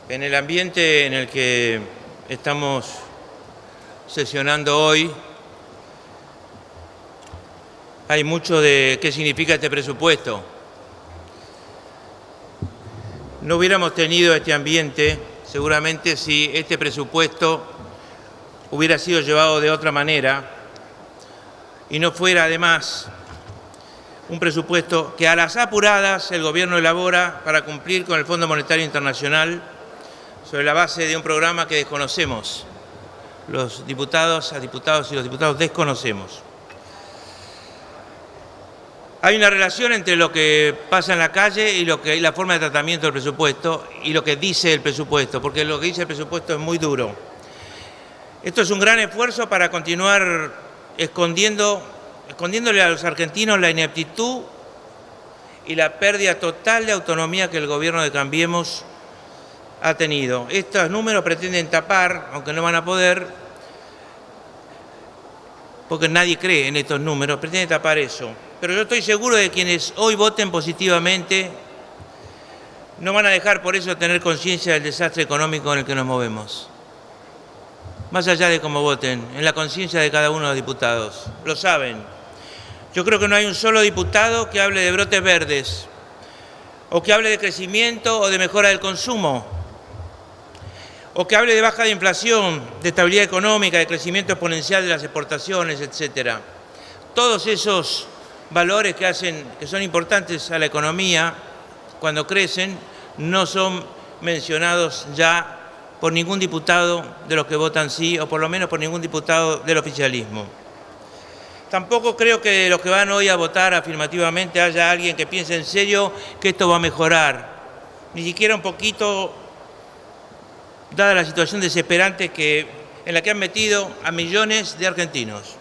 En el ambiente en el que estamos sesionando hoy, hay mucho de qué significa este presupuesto. No hubiéramos tenido este ambiente seguramente si este presupuesto hubiera sido llevado de otra manera y no fuera además un presupuesto que a las apuradas el Gobierno elabora para cumplir con el Fondo Monetario Internacional sobre la base de un programa que desconocemos. Los diputados y los diputados desconocemos. Hay una relación entre lo que pasa en la calle y la forma de tratamiento del presupuesto y lo que dice el presupuesto, porque lo que dice el presupuesto es muy duro. Esto es un gran esfuerzo para continuar escondiéndole a los argentinos la ineptitud y la pérdida total de autonomía que el gobierno de Cambiemos ha tenido. Estos números pretenden tapar, aunque no van a poder, porque nadie cree en estos números, pretenden tapar eso. Pero yo estoy seguro de que quienes hoy voten positivamente no van a dejar por eso de tener conciencia del desastre económico en el que nos movemos. Más allá de cómo voten, en la conciencia de cada uno de los diputados. Lo saben. Yo creo que no hay un solo diputado que hable de brotes verdes, o que hable de crecimiento o de mejora del consumo, o que hable de baja de inflación, de estabilidad económica, de crecimiento exponencial de las exportaciones, etc. Todos esos valores que son importantes a la economía cuando crecen no son mencionados ya por ningún diputado de los que votan sí, o por lo menos por ningún diputado del oficialismo. Tampoco creo que de los que van hoy a votar afirmativamente haya alguien que piense en serio que esto va a mejorar, ni siquiera un poquito, dada la situación desesperante en la que han metido a millones de argentinos.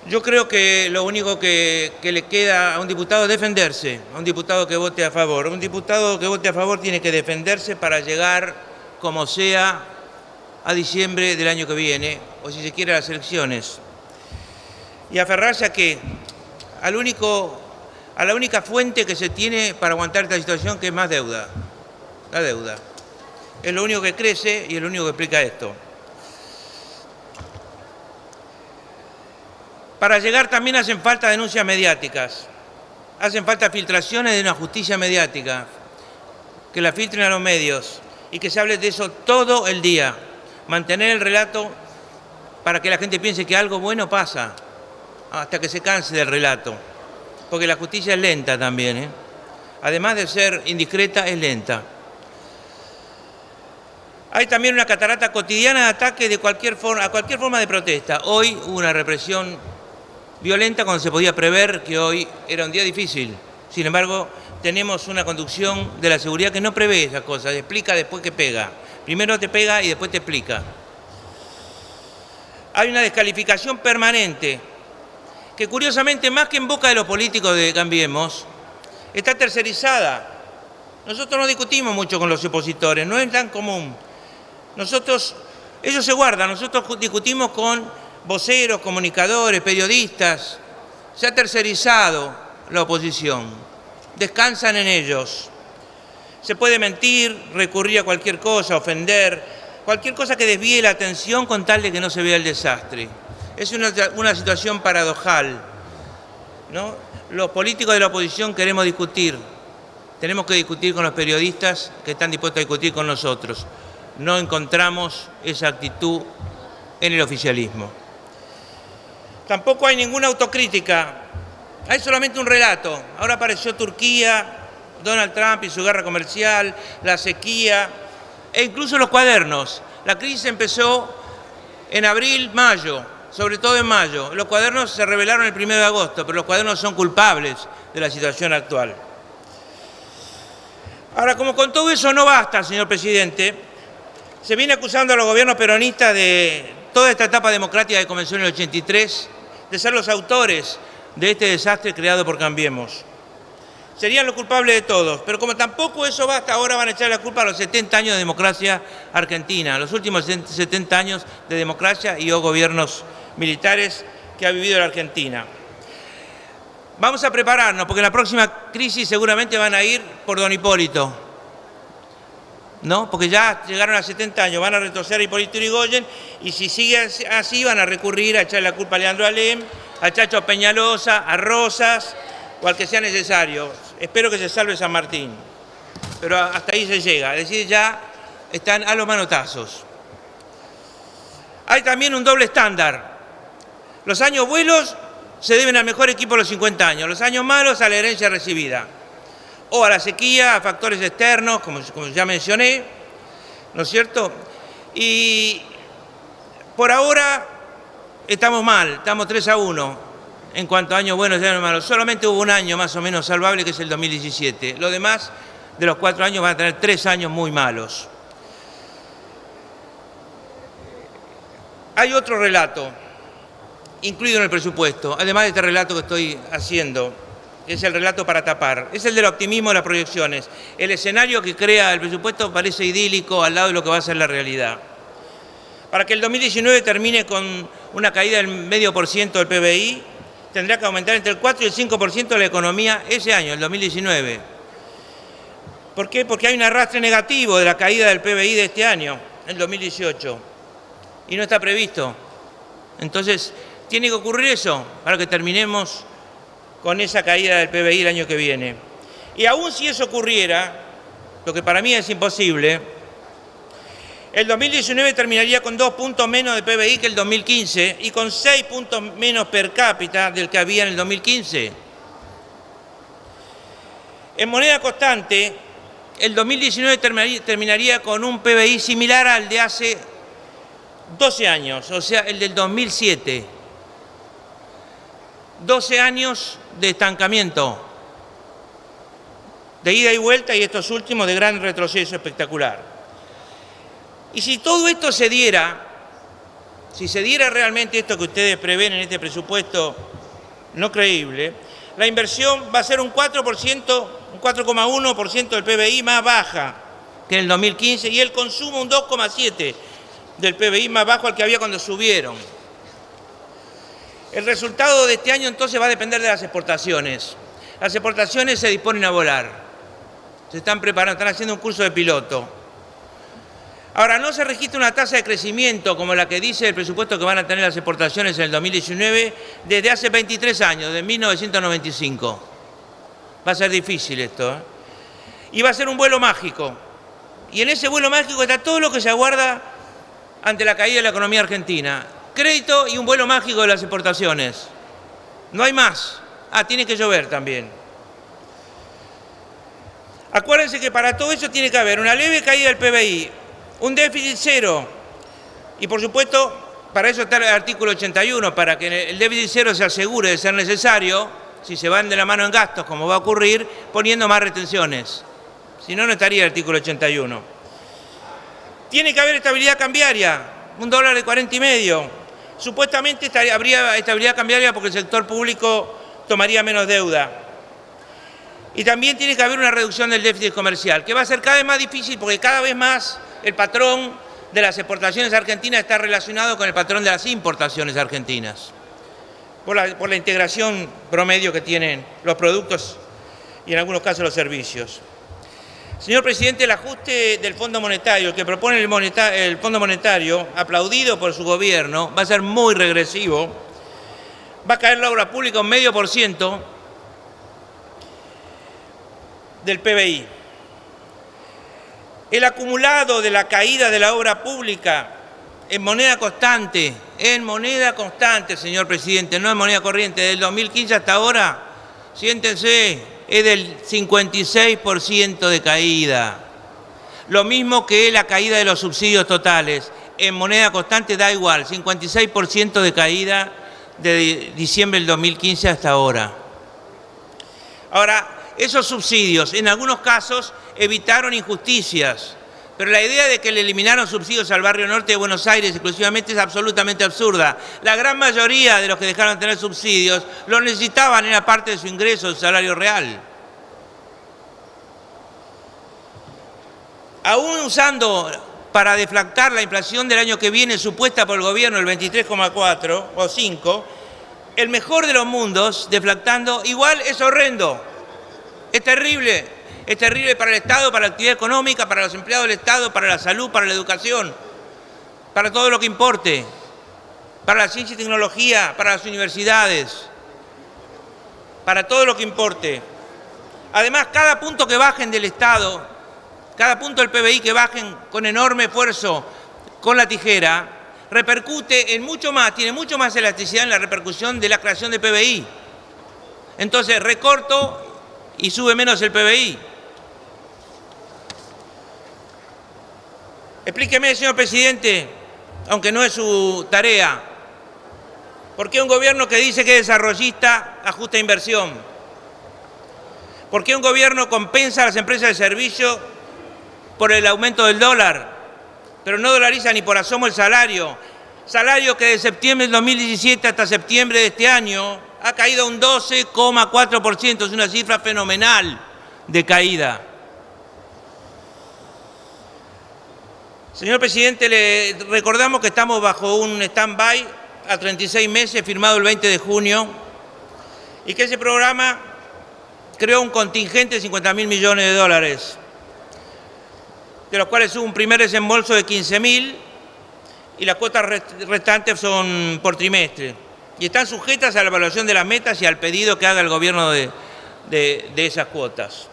Yo creo que lo único que le queda a un diputado es defenderse, a un diputado que vote a favor. Un diputado que vote a favor tiene que defenderse para llegar, como sea, a diciembre del año que viene, o si se quiere a las elecciones. Y aferrarse a qué? A la única fuente que se tiene para aguantar esta situación, que es más deuda. La deuda. Es lo único que crece y es lo único que explica esto. Para llegar también hacen falta denuncias mediáticas, hacen falta filtraciones de una justicia mediática, que la filtren a los medios y que se hable de eso todo el día. Mantener el relato para que la gente piense que algo bueno pasa, hasta que se canse del relato, porque la justicia es lenta también, Además de ser indiscreta, es lenta. Hay también una catarata cotidiana de ataque a cualquier forma de protesta. Hoy hubo una represión violenta cuando se podía prever que hoy era un día difícil. Sin embargo, tenemos una conducción de la seguridad que no prevé esas cosas, explica después que pega. Primero te pega y después te explica. Hay una descalificación permanente que, curiosamente, más que en boca de los políticos de Cambiemos, está tercerizada. Nosotros no discutimos mucho con los opositores, no es tan común. Ellos se guardan, nosotros discutimos con voceros, comunicadores, periodistas. Se ha tercerizado la oposición, descansan en ellos. Se puede mentir, recurrir a cualquier cosa, ofender, cualquier cosa que desvíe la atención con tal de que no se vea el desastre. Es una situación paradojal, ¿no? Los políticos de la oposición queremos discutir, tenemos que discutir con los periodistas que están dispuestos a discutir con nosotros. No encontramos esa actitud en el oficialismo. Tampoco hay ninguna autocrítica, hay solamente un relato. Ahora apareció Turquía, Donald Trump y su guerra comercial, la sequía e incluso los cuadernos. La crisis empezó en abril, mayo, sobre todo en mayo. Los cuadernos se revelaron el 1 de agosto, pero los cuadernos son culpables de la situación actual. Ahora, como con todo eso no basta, señor presidente, se viene acusando a los gobiernos peronistas de toda esta etapa democrática que comenzó en el 83, de ser los autores de este desastre creado por Cambiemos. Serían los culpables de todos, pero como tampoco eso basta, ahora van a echar la culpa a los 70 años de democracia argentina, los últimos 70 años de democracia y gobiernos militares que ha vivido la Argentina. Vamos a prepararnos, porque en la próxima crisis seguramente van a ir por don Hipólito, ¿no? Porque ya llegaron a 70 años, van a retroceder a Hipólito Yrigoyen y si sigue así van a recurrir a echarle la culpa a Leandro Alem, a Chacho Peñalosa, a Rosas o al que sea necesario. Espero que se salve San Martín, pero hasta ahí se llega, es decir, ya están a los manotazos. Hay también un doble estándar. Los años buenos se deben al mejor equipo de los 50 años, los años malos a la herencia recibida, o a la sequía, a factores externos, como ya mencioné, ¿no es cierto? Y por ahora estamos mal, estamos 3-1 en cuanto a años buenos y años malos. Solamente hubo un año más o menos salvable, que es el 2017. Los demás, de los 4 años, van a tener 3 años muy malos. Hay otro relato incluido en el presupuesto, además de este relato que estoy haciendo, es el relato para tapar, es el del optimismo de las proyecciones. El escenario que crea el presupuesto parece idílico al lado de lo que va a ser la realidad. Para que el 2019 termine con una caída del 0,5% del PBI, tendrá que aumentar entre el 4 y el 5% de la economía ese año, el 2019. ¿Por qué? Porque hay un arrastre negativo de la caída del PBI de este año, el 2018, y no está previsto. Entonces, tiene que ocurrir eso para que terminemos con esa caída del PBI el año que viene. Y aún si eso ocurriera, lo que para mí es imposible, el 2019 terminaría con 2 puntos menos de PBI que el 2015 y con 6 puntos menos per cápita del que había en el 2015. En moneda constante, el 2019 terminaría con un PBI similar al de hace 12 años, o sea, el del 2007. 12 años de estancamiento, de ida y vuelta, y estos últimos de gran retroceso espectacular. Y si todo esto se diera, si se diera realmente esto que ustedes prevén en este presupuesto no creíble, la inversión va a ser un 4%, un 4,1% del PBI más baja que en el 2015, y el consumo un 2,7% del PBI más bajo al que había cuando subieron. El resultado de este año entonces va a depender de las exportaciones. Las exportaciones se disponen a volar. Se están preparando, están haciendo un curso de piloto. Ahora, no se registra una tasa de crecimiento como la que dice el presupuesto que van a tener las exportaciones en el 2019 desde hace 23 años, de 1995. Va a ser difícil esto, ¿eh? Y va a ser un vuelo mágico. Y en ese vuelo mágico está todo lo que se aguarda ante la caída de la economía argentina. Crédito y un vuelo mágico de las exportaciones. No hay más. Tiene que llover también. Acuérdense que para todo eso tiene que haber una leve caída del PBI, un déficit cero. Y por supuesto, para eso está el artículo 81, para que el déficit cero se asegure de ser necesario, si se van de la mano en gastos, como va a ocurrir, poniendo más retenciones. Si no, no estaría el artículo 81. Tiene que haber estabilidad cambiaria, $1 de 40,5. Supuestamente habría estabilidad cambiaria porque el sector público tomaría menos deuda. Y también tiene que haber una reducción del déficit comercial, que va a ser cada vez más difícil porque cada vez más el patrón de las exportaciones argentinas está relacionado con el patrón de las importaciones argentinas, por la integración promedio que tienen los productos y en algunos casos los servicios. Señor presidente, el ajuste del Fondo Monetario, que propone el Fondo Monetario, aplaudido por su gobierno, va a ser muy regresivo. Va a caer la obra pública un 0,5% del PBI. El acumulado de la caída de la obra pública en moneda constante, señor presidente, no en moneda corriente, del 2015 hasta ahora, siéntense, es del 56% de caída. Lo mismo que la caída de los subsidios totales. En moneda constante da igual, 56% de caída de diciembre del 2015 hasta ahora. Ahora, esos subsidios en algunos casos evitaron injusticias, pero la idea de que le eliminaron subsidios al barrio norte de Buenos Aires exclusivamente es absolutamente absurda. La gran mayoría de los que dejaron de tener subsidios lo necesitaban, era parte de su ingreso, su salario real. Aún usando para deflactar la inflación del año que viene, supuesta por el gobierno, el 23,4 o 5, el mejor de los mundos, deflactando, igual es horrendo, es terrible. Es terrible para el Estado, para la actividad económica, para los empleados del Estado, para la salud, para la educación, para todo lo que importe, para la ciencia y tecnología, para las universidades, para todo lo que importe. Además, cada punto que bajen del Estado, cada punto del PBI que bajen con enorme esfuerzo con la tijera, repercute en mucho más, tiene mucho más elasticidad en la repercusión de la creación de PBI. Entonces, recorto y sube menos el PBI. Explíqueme, señor presidente, aunque no es su tarea, ¿por qué un gobierno que dice que es desarrollista ajusta inversión? ¿Por qué un gobierno compensa a las empresas de servicio por el aumento del dólar, pero no dolariza ni por asomo el salario? Salario que de septiembre del 2017 hasta septiembre de este año ha caído un 12,4%, es una cifra fenomenal de caída. Señor presidente, le recordamos que estamos bajo un stand-by a 36 meses, firmado el 20 de junio, y que ese programa creó un contingente de $50.000 millones, de los cuales hubo un primer desembolso de 15.000 y las cuotas restantes son por trimestre. Y están sujetas a la evaluación de las metas y al pedido que haga el gobierno de esas cuotas.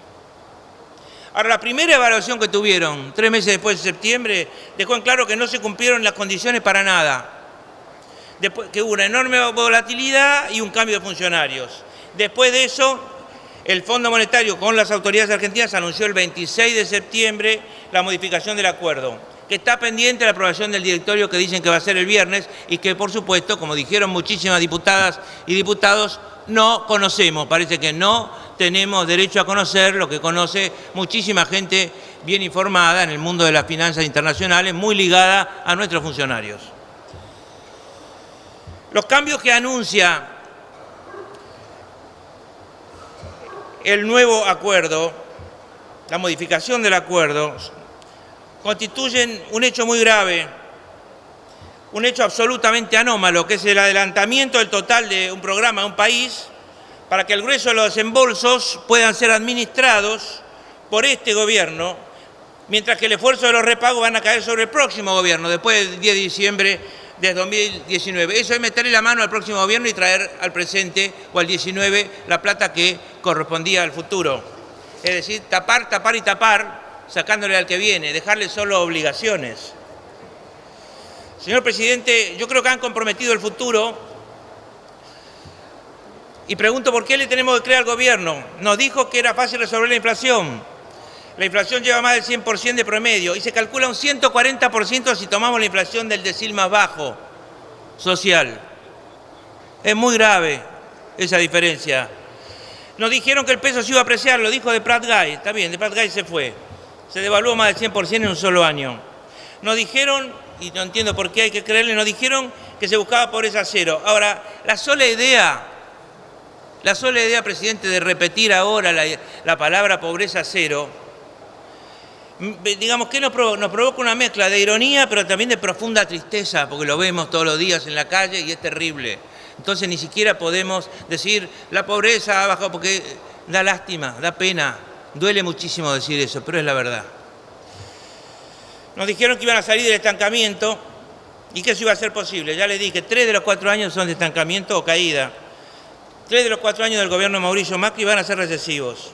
Ahora, la primera evaluación que tuvieron, 3 meses después de septiembre, dejó en claro que no se cumplieron las condiciones para nada. Después, que hubo una enorme volatilidad y un cambio de funcionarios. Después de eso, el Fondo Monetario con las autoridades argentinas anunció el 26 de septiembre la modificación del acuerdo, que está pendiente de la aprobación del directorio, que dicen que va a ser el viernes y que, por supuesto, como dijeron muchísimas diputadas y diputados, no conocemos. Parece que no tenemos derecho a conocer lo que conoce muchísima gente bien informada en el mundo de las finanzas internacionales, muy ligada a nuestros funcionarios. Los cambios que anuncia el nuevo acuerdo, la modificación del acuerdo, constituyen un hecho muy grave, un hecho absolutamente anómalo, que es el adelantamiento del total de un programa de un país para que el grueso de los desembolsos puedan ser administrados por este gobierno, mientras que el esfuerzo de los repagos van a caer sobre el próximo gobierno, después del 10 de diciembre de 2019. Eso es meterle la mano al próximo gobierno y traer al presente o al 19 la plata que correspondía al futuro. Es decir, tapar, tapar y tapar, sacándole al que viene, dejarle solo obligaciones. Señor presidente, yo creo que han comprometido el futuro y pregunto por qué le tenemos que creer al gobierno. Nos dijo que era fácil resolver la inflación. La inflación lleva más del 100% de promedio y se calcula un 140% si tomamos la inflación del decil más bajo social. Es muy grave esa diferencia. Nos dijeron que el peso se iba a apreciar, lo dijo de Prat Gay. Está bien, de Prat Gay se fue. Se devaluó más del 100% en un solo año. Nos dijeron, y no entiendo por qué hay que creerle, nos dijeron que se buscaba pobreza cero. Ahora, la sola idea, presidente, de repetir ahora la palabra pobreza cero, digamos que nos provoca una mezcla de ironía, pero también de profunda tristeza, porque lo vemos todos los días en la calle y es terrible. Entonces ni siquiera podemos decir la pobreza ha bajado, porque da lástima, da pena, duele muchísimo decir eso, pero es la verdad. Nos dijeron que iban a salir del estancamiento y que eso iba a ser posible. Ya les dije, 3 de los 4 años son de estancamiento o caída. 3 de los 4 años del gobierno de Mauricio Macri van a ser recesivos.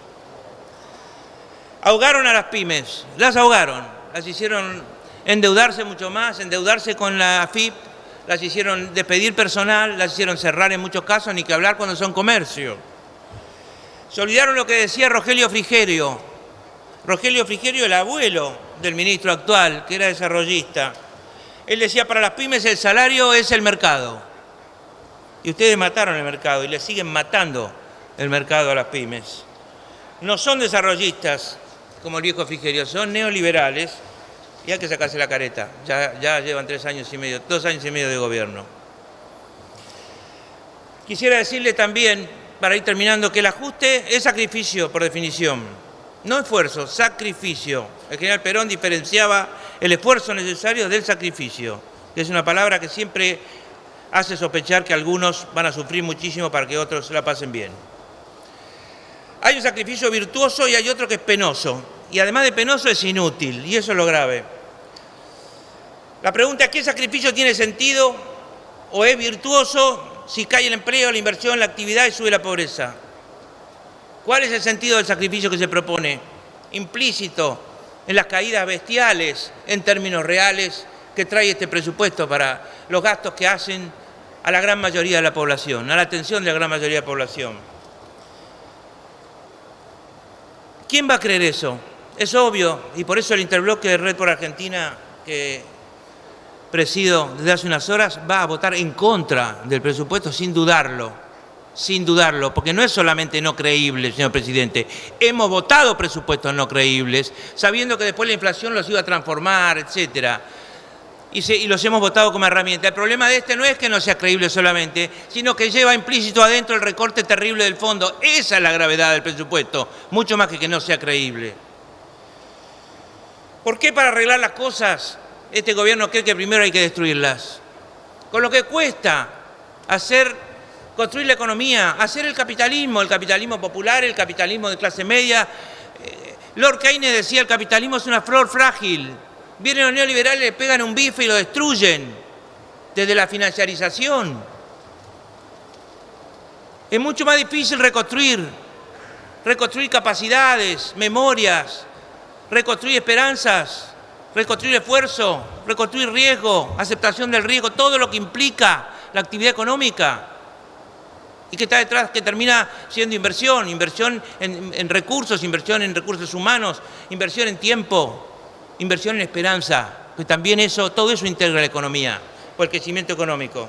Ahogaron a las pymes, las ahogaron, las hicieron endeudarse mucho más, endeudarse con la AFIP, las hicieron despedir personal, las hicieron cerrar en muchos casos, ni que hablar cuando son comercio. Se olvidaron lo que decía Rogelio Frigerio. Rogelio Frigerio, el abuelo del ministro actual, que era desarrollista. Él decía, para las pymes el salario es el mercado. Y ustedes mataron el mercado y le siguen matando el mercado a las pymes. No son desarrollistas, como el viejo Frigerio, son neoliberales y hay que sacarse la careta. Ya llevan 2 años y medio de gobierno. Quisiera decirle también, para ir terminando, que el ajuste es sacrificio por definición. No esfuerzo, sacrificio. El general Perón diferenciaba el esfuerzo necesario del sacrificio, que es una palabra que siempre hace sospechar que algunos van a sufrir muchísimo para que otros la pasen bien. Hay un sacrificio virtuoso y hay otro que es penoso. Y además de penoso es inútil, y eso es lo grave. La pregunta es, ¿qué sacrificio tiene sentido o es virtuoso si cae el empleo, la inversión, la actividad y sube la pobreza? ¿Cuál es el sentido del sacrificio que se propone? Implícito en las caídas bestiales, en términos reales, que trae este presupuesto para los gastos que hacen a la gran mayoría de la población, a la atención de la gran mayoría de la población. ¿Quién va a creer eso? Es obvio, y por eso el interbloque de Red por Argentina, que presido desde hace unas horas, va a votar en contra del presupuesto sin dudarlo, porque no es solamente no creíble, señor presidente. Hemos votado presupuestos no creíbles, sabiendo que después la inflación los iba a transformar, etcétera. Y los hemos votado como herramienta. El problema de este no es que no sea creíble solamente, sino que lleva implícito adentro el recorte terrible del fondo. Esa es la gravedad del presupuesto, mucho más que no sea creíble. ¿Por qué para arreglar las cosas este gobierno cree que primero hay que destruirlas? Con lo que cuesta construir la economía, hacer el capitalismo popular, el capitalismo de clase media. Lord Keynes decía, el capitalismo es una flor frágil. Vienen los neoliberales, le pegan un bife y lo destruyen desde la financiarización. Es mucho más difícil reconstruir capacidades, memorias, reconstruir esperanzas, reconstruir esfuerzo, reconstruir riesgo, aceptación del riesgo, todo lo que implica la actividad económica y que está detrás, que termina siendo inversión en recursos, inversión en recursos humanos, inversión en tiempo, inversión en esperanza, que también todo eso integra la economía, por el crecimiento económico.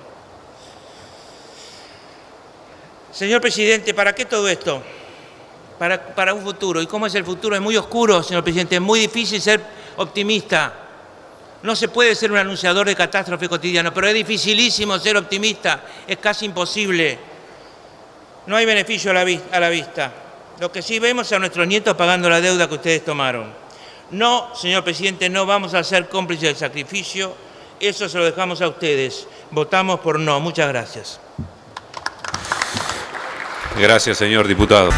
Señor presidente, ¿para qué todo esto? Para un futuro. ¿Y cómo es el futuro? Es muy oscuro, señor presidente, es muy difícil ser optimista. No se puede ser un anunciador de catástrofe cotidiano, pero es dificilísimo ser optimista, es casi imposible. No hay beneficio a la vista. Lo que sí vemos es a nuestros nietos pagando la deuda que ustedes tomaron. No, señor presidente, no vamos a ser cómplices del sacrificio, eso se lo dejamos a ustedes. Votamos por no. Muchas gracias. Gracias, señor diputado.